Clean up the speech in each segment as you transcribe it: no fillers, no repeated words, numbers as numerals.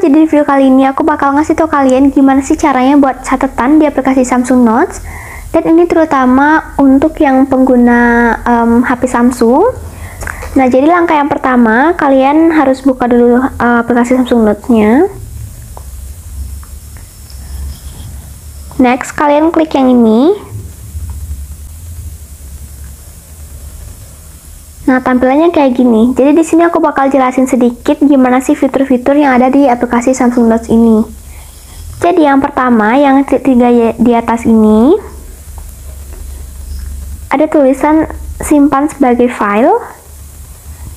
jadi di video kali ini aku bakal ngasih tau kalian gimana sih caranya buat catatan di aplikasi Samsung Notes. Dan ini terutama untuk yang pengguna HP Samsung. Nah, jadi langkah yang pertama, kalian harus buka dulu aplikasi Samsung Notes-nya. Next, kalian klik yang ini. Nah, tampilannya kayak gini. Jadi di sini aku bakal jelasin sedikit gimana sih fitur-fitur yang ada di aplikasi Samsung Notes ini. Jadi yang pertama, yang tiga di atas ini, ada tulisan simpan sebagai file.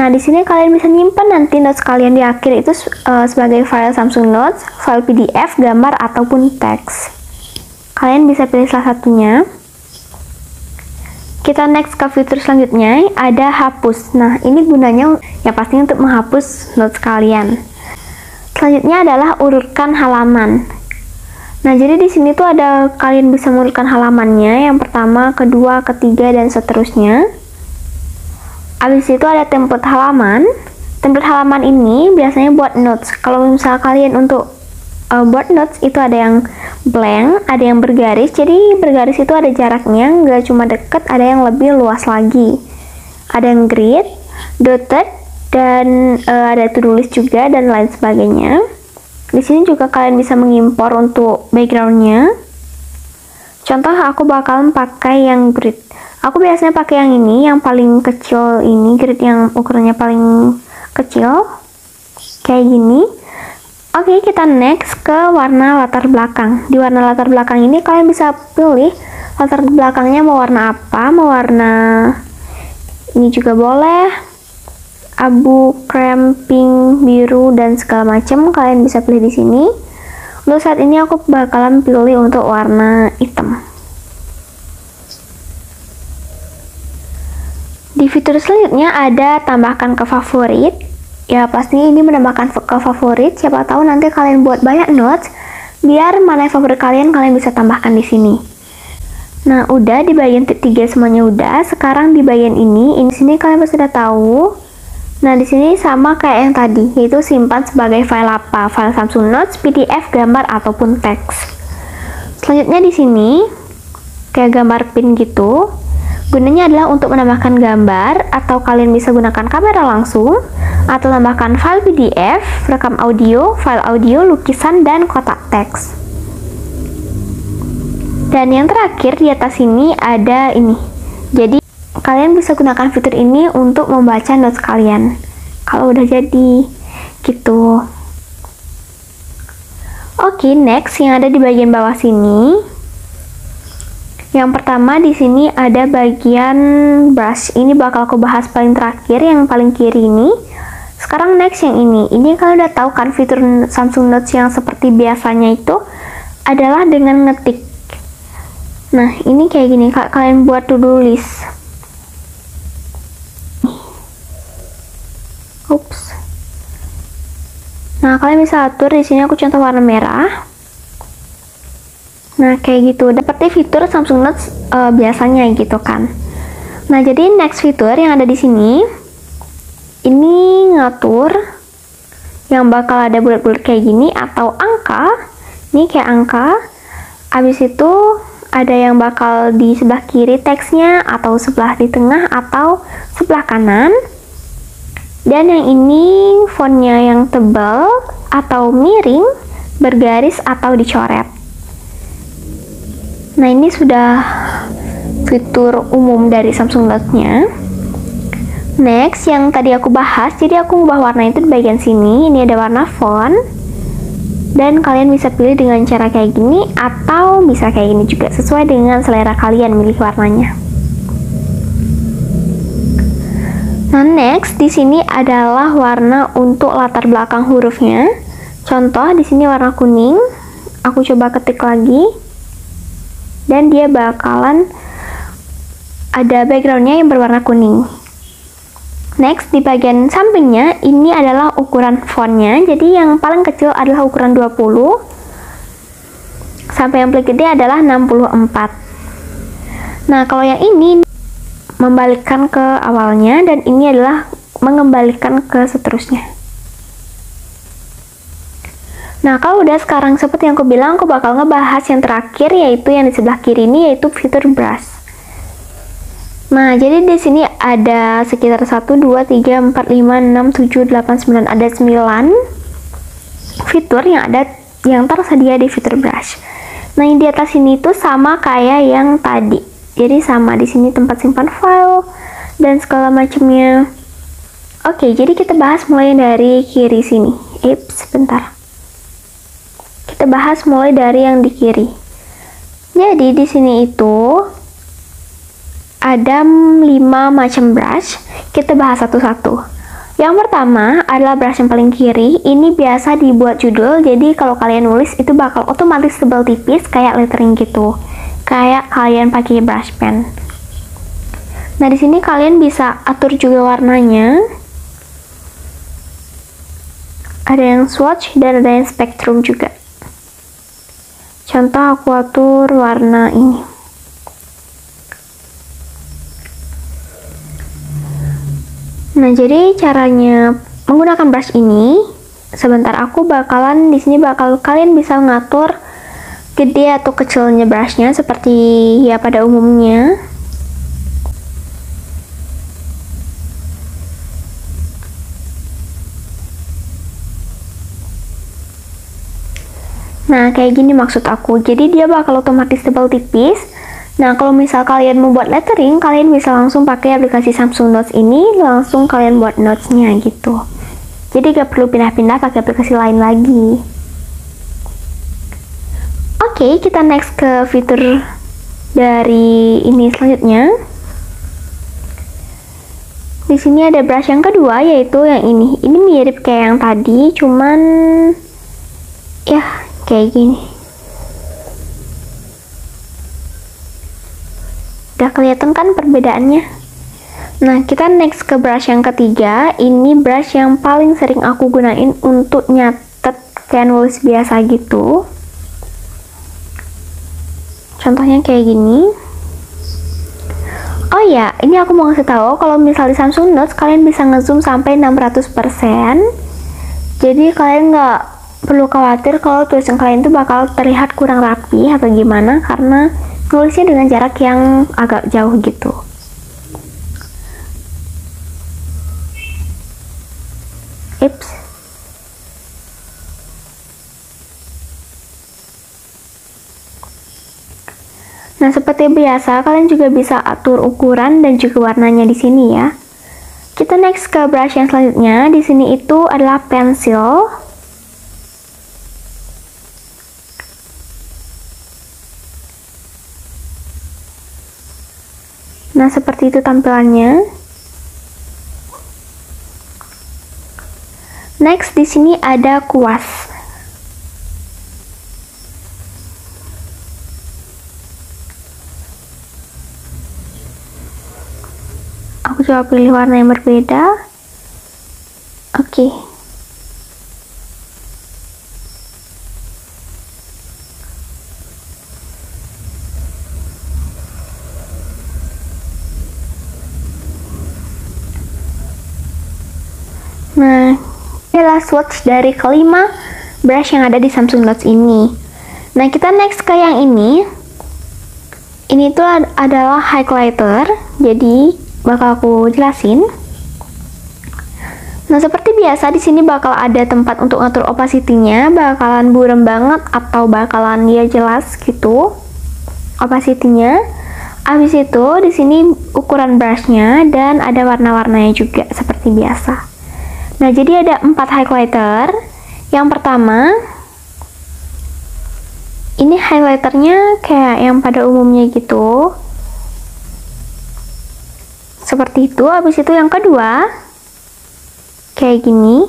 Nah, di sini kalian bisa nyimpan nanti notes kalian di akhir itu sebagai file Samsung Notes, file PDF, gambar ataupun teks. Kalian bisa pilih salah satunya. Kita next ke fitur selanjutnya, ada hapus. Nah, ini gunanya ya pasti untuk menghapus notes kalian. Selanjutnya adalah urutkan halaman. Nah, jadi di sini tuh ada kalian bisa mengurutkan halamannya, yang pertama, kedua, ketiga, dan seterusnya. Habis itu ada template halaman. Template halaman ini biasanya buat notes. Kalau misal kalian untuk buat notes itu ada yang blank, ada yang bergaris. Jadi bergaris itu ada jaraknya, nggak cuma deket, ada yang lebih luas lagi. Ada yang grid, dotted, dan ada to-do list juga dan lain sebagainya. Di sini juga kalian bisa mengimpor untuk backgroundnya. Contoh aku bakalan pakai yang grid. Aku biasanya pakai yang ini, yang paling kecil ini, grid yang ukurannya paling kecil, kayak gini. Oke, kita next ke warna latar belakang. Di warna latar belakang ini kalian bisa pilih latar belakangnya mau warna apa, mau warna ini juga boleh, abu, krem, pink, biru, dan segala macam. Kalian bisa pilih di sini. Untuk saat ini aku bakalan pilih untuk warna hitam. Di fitur selanjutnya ada tambahkan ke favorit. Ya, pasti ini menambahkan ke favorit. Siapa tahu nanti kalian buat banyak notes, biar mana yang favorit kalian bisa tambahkan di sini. Nah, udah di bagian 3 semuanya udah. Sekarang di bagian ini sini kalian pasti sudah tahu. Nah, di sini sama kayak yang tadi, yaitu simpan sebagai file apa? File Samsung Notes, PDF, gambar ataupun teks. Selanjutnya di sini kayak gambar pin gitu. Gunanya adalah untuk menambahkan gambar, atau kalian bisa gunakan kamera langsung, atau tambahkan file PDF, rekam audio, file audio, lukisan, dan kotak teks. Dan yang terakhir di atas ini ada ini. Jadi kalian bisa gunakan fitur ini untuk membaca notes kalian kalau udah jadi gitu. Oke, next yang ada di bagian bawah sini. Yang pertama di sini ada bagian brush. Ini bakal aku bahas paling terakhir, yang paling kiri ini. Sekarang next yang ini. Ini kalian udah tahu kan fitur Samsung Notes yang seperti biasanya itu adalah dengan ngetik. Nah, ini kayak gini, kalian buat to-do list. Ups. Nah, kalian bisa atur di sini, aku contoh warna merah. Nah, kayak gitu. Seperti fitur Samsung Notes biasanya gitu kan. Nah, jadi next fitur yang ada di sini, ini ngatur yang bakal ada bulat-bulat kayak gini atau angka. Ini kayak angka. Habis itu ada yang bakal di sebelah kiri teksnya, atau sebelah di tengah, atau sebelah kanan. Dan yang ini fontnya yang tebal atau miring, bergaris atau dicoret. Nah, ini sudah fitur umum dari Samsung Notes-nya. Next, yang tadi aku bahas, jadi aku ubah warna itu di bagian sini. Ini ada warna font. Dan kalian bisa pilih dengan cara kayak gini, atau bisa kayak gini juga, sesuai dengan selera kalian milih warnanya. Nah, next di sini adalah warna untuk latar belakang hurufnya. Contoh di sini warna kuning. Aku coba ketik lagi. Dan dia bakalan ada backgroundnya yang berwarna kuning. Next, di bagian sampingnya ini adalah ukuran fontnya. Jadi yang paling kecil adalah ukuran 20, sampai yang paling gede adalah 64. Nah, kalau yang ini membalikkan ke awalnya, dan ini adalah mengembalikan ke seterusnya. Nah, kalau udah sekarang seperti yang aku bilang, aku bakal ngebahas yang terakhir, yaitu yang di sebelah kiri ini, yaitu fitur brush. Nah, jadi di sini ada sekitar 1, 2, 3, 4, 5, 6, 7, 8, 9, ada 9 fitur yang tersedia di fitur brush. Nah, yang di atas ini tuh sama kayak yang tadi. Jadi sama di sini tempat simpan file dan segala macamnya. Oke, jadi kita bahas mulai dari kiri sini. Sebentar. Kita bahas mulai dari yang di kiri. Jadi di sini itu ada 5 macam brush. Kita bahas satu-satu. Yang pertama adalah brush yang paling kiri. Ini biasa dibuat judul, jadi kalau kalian nulis itu bakal otomatis tebal tipis kayak lettering gitu. Kayak kalian pakai brush pen. Nah, di sini kalian bisa atur juga warnanya. Ada yang swatch dan ada yang spektrum juga. Contoh aku atur warna ini. Nah, jadi caranya menggunakan brush ini, sebentar aku bakalan di sini kalian bisa ngatur gede atau kecilnya brushnya seperti ya pada umumnya. Nah, kayak gini maksud aku. Jadi dia bakal otomatis tebal tipis. Nah, kalau misal kalian mau buat lettering, kalian bisa langsung pakai aplikasi Samsung Notes ini, langsung kalian buat notes-nya gitu. Jadi gak perlu pindah-pindah pakai aplikasi lain lagi. Oke, kita next ke fitur dari ini selanjutnya. Di sini ada brush yang kedua, yaitu yang ini. Ini mirip kayak yang tadi, cuman ya kayak gini. Udah kelihatan kan perbedaannya? Nah, kita next ke brush yang ketiga. Ini brush yang paling sering aku gunain untuk nyatet kayak nulis biasa gitu. Contohnya kayak gini. Oh ya, ini aku mau ngasih tahu kalau misal di Samsung Notes kalian bisa ngezoom sampai 600%. Jadi kalian nggak perlu khawatir kalau tulisan kalian tuh bakal terlihat kurang rapi atau gimana, karena nulisnya dengan jarak yang agak jauh gitu. Nah, seperti biasa kalian juga bisa atur ukuran dan juga warnanya di sini ya. Kita next ke brush yang selanjutnya. Di sini itu adalah pensil. Nah, seperti itu tampilannya. Next, di sini ada kuas. Aku coba pilih warna yang berbeda. Oke. Nah, inilah swatch dari kelima brush yang ada di Samsung Notes ini. Nah, kita next ke yang ini. Ini tuh adalah highlighter, jadi bakal aku jelasin. Nah, seperti biasa di sini bakal ada tempat untuk ngatur opacity-nya, bakalan buram banget atau bakalan ya jelas gitu opacity-nya. Habis itu di sini ukuran brush-nya dan ada warna-warnanya juga seperti biasa. Nah, jadi ada 4 highlighter. Yang pertama, ini highlighternya kayak yang pada umumnya gitu. Seperti itu. Habis itu yang kedua, kayak gini.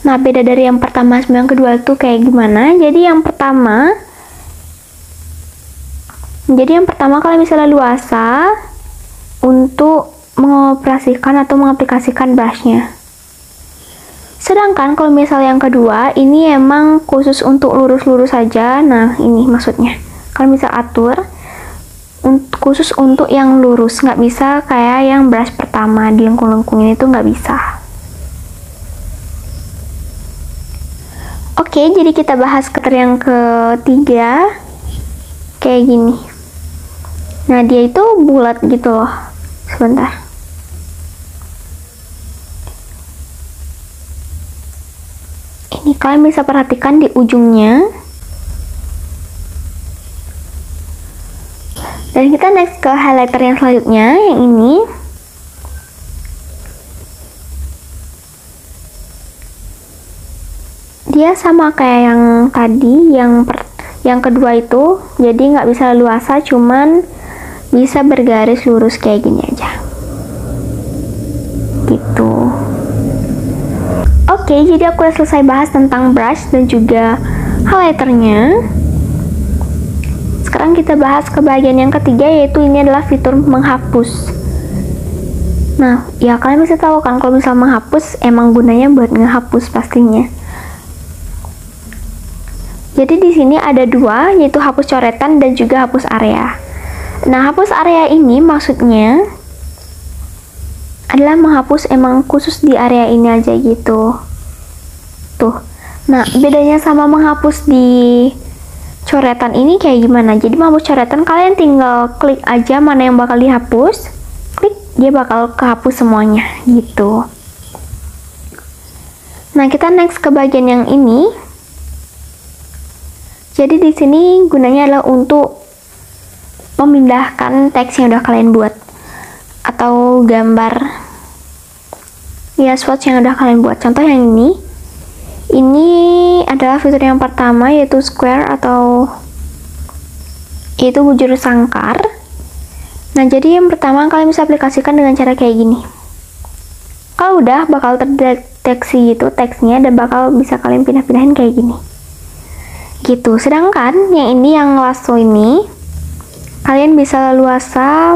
Nah, beda dari yang pertama sama yang kedua itu kayak gimana? Jadi yang pertama kalian bisa leluasa untuk mengoperasikan atau mengaplikasikan brushnya. Sedangkan kalau misalnya yang kedua, ini emang khusus untuk lurus-lurus saja. Nah, ini maksudnya. Kalian bisa atur khusus untuk yang lurus, nggak bisa kayak yang brush pertama di lengkung-lengkung ini tuh nggak bisa. Oke, jadi kita bahas keter yang ketiga. Kayak gini. Nah, dia itu bulat gitu loh. Sebentar. Ini kalian bisa perhatikan di ujungnya. Dan kita next ke highlighter yang selanjutnya, yang ini. Dia sama kayak yang tadi, yang kedua itu, jadi nggak bisa luasa, cuman bisa bergaris lurus kayak gini aja. Gitu. Oke, jadi aku udah selesai bahas tentang brush dan juga highlighternya. Sekarang kita bahas ke bagian yang ketiga, yaitu ini adalah fitur menghapus. Nah, ya kalian bisa tahu kan kalau misal menghapus emang gunanya buat ngehapus pastinya. Jadi di sini ada dua, yaitu hapus coretan dan juga hapus area. Nah, hapus area ini maksudnya adalah menghapus emang khusus di area ini aja gitu. Tuh. Nah, bedanya sama menghapus di coretan ini kayak gimana? Jadi menghapus coretan kalian tinggal klik aja mana yang bakal dihapus. Klik, dia bakal kehapus semuanya gitu. Nah, kita next ke bagian yang ini. Jadi di sini gunanya adalah untuk memindahkan teks yang udah kalian buat atau gambar ya swatch yang udah kalian buat. Contoh yang ini adalah fitur yang pertama, yaitu square atau yaitu bujur sangkar. Nah, jadi yang pertama kalian bisa aplikasikan dengan cara kayak gini. Kalau udah bakal terdeteksi gitu teksnya dan bakal bisa kalian pindah-pindahin kayak gini. Gitu. Sedangkan yang ini yang lasso ini kalian bisa luasa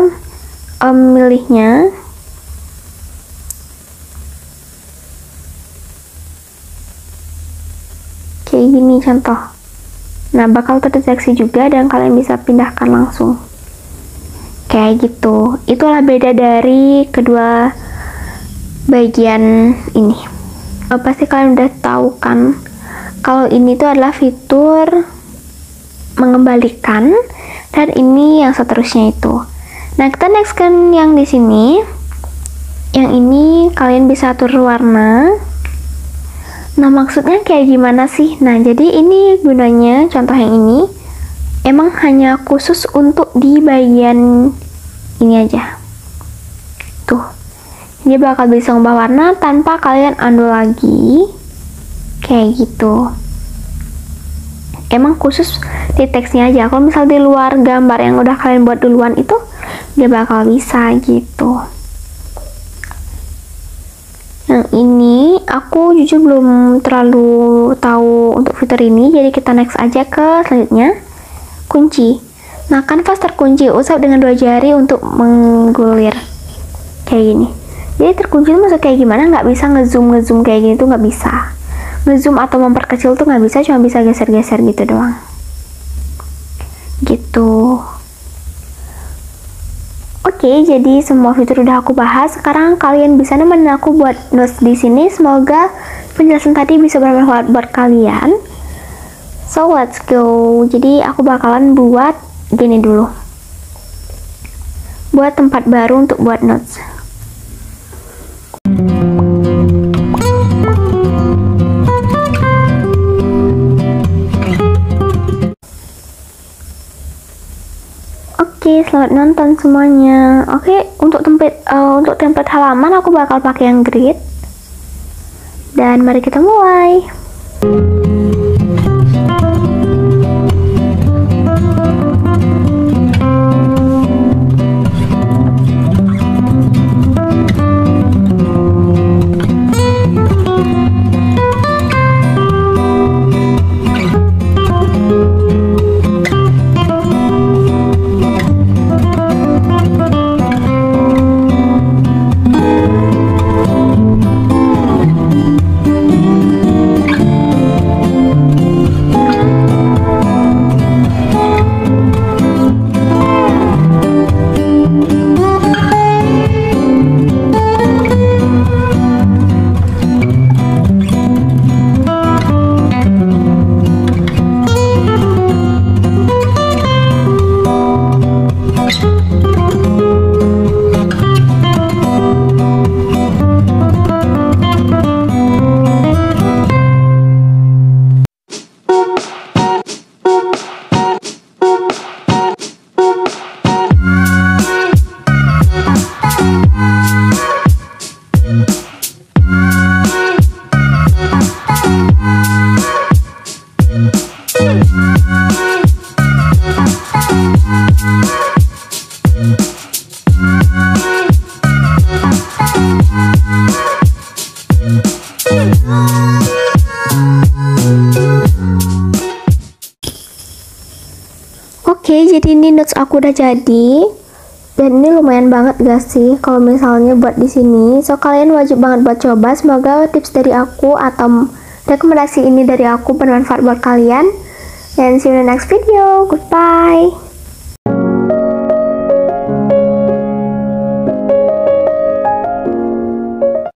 milihnya kayak gini contoh. Nah, bakal terdeteksi juga dan kalian bisa pindahkan langsung kayak gitu. Itulah beda dari kedua bagian ini. Pasti kalian udah tahu kan kalau ini tuh adalah fitur mengembalikan dan ini yang seterusnya itu. Nah, kita next kan yang di sini. Yang ini kalian bisa atur warna. Nah, maksudnya kayak gimana sih? Nah, jadi ini gunanya, contoh yang ini emang hanya khusus untuk di bagian ini aja. Tuh. Dia bakal bisa ubah warna tanpa kalian undo lagi. Kayak gitu. Emang khusus di teksnya aja. Kalau misal di luar gambar yang udah kalian buat duluan itu, dia bakal bisa gitu. Yang ini aku jujur belum terlalu tahu untuk fitur ini, jadi kita next aja ke selanjutnya. Kunci. Nah, kanvas terkunci, usap dengan 2 jari untuk menggulir kayak gini. Jadi terkunci itu maksud kayak gimana? Nggak bisa ngezoom kayak gini tuh nggak bisa. Ngezoom atau memperkecil tuh nggak bisa, cuma bisa geser-geser gitu doang. Gitu. Oke, jadi semua fitur udah aku bahas. Sekarang kalian bisa nemenin aku buat notes di sini. Semoga penjelasan tadi bisa bermanfaat buat kalian. So, let's go. Jadi aku bakalan buat gini dulu. Buat tempat baru untuk buat notes. Oke, selamat nonton semuanya. Oke, untuk template halaman aku bakal pakai yang grid. Dan mari kita mulai. aku udah jadi. Dan ini lumayan banget gak sih kalau misalnya buat di sini. So kalian wajib banget buat coba. Semoga tips dari aku atau rekomendasi ini dari aku bermanfaat buat kalian. And see you in the next video. Goodbye.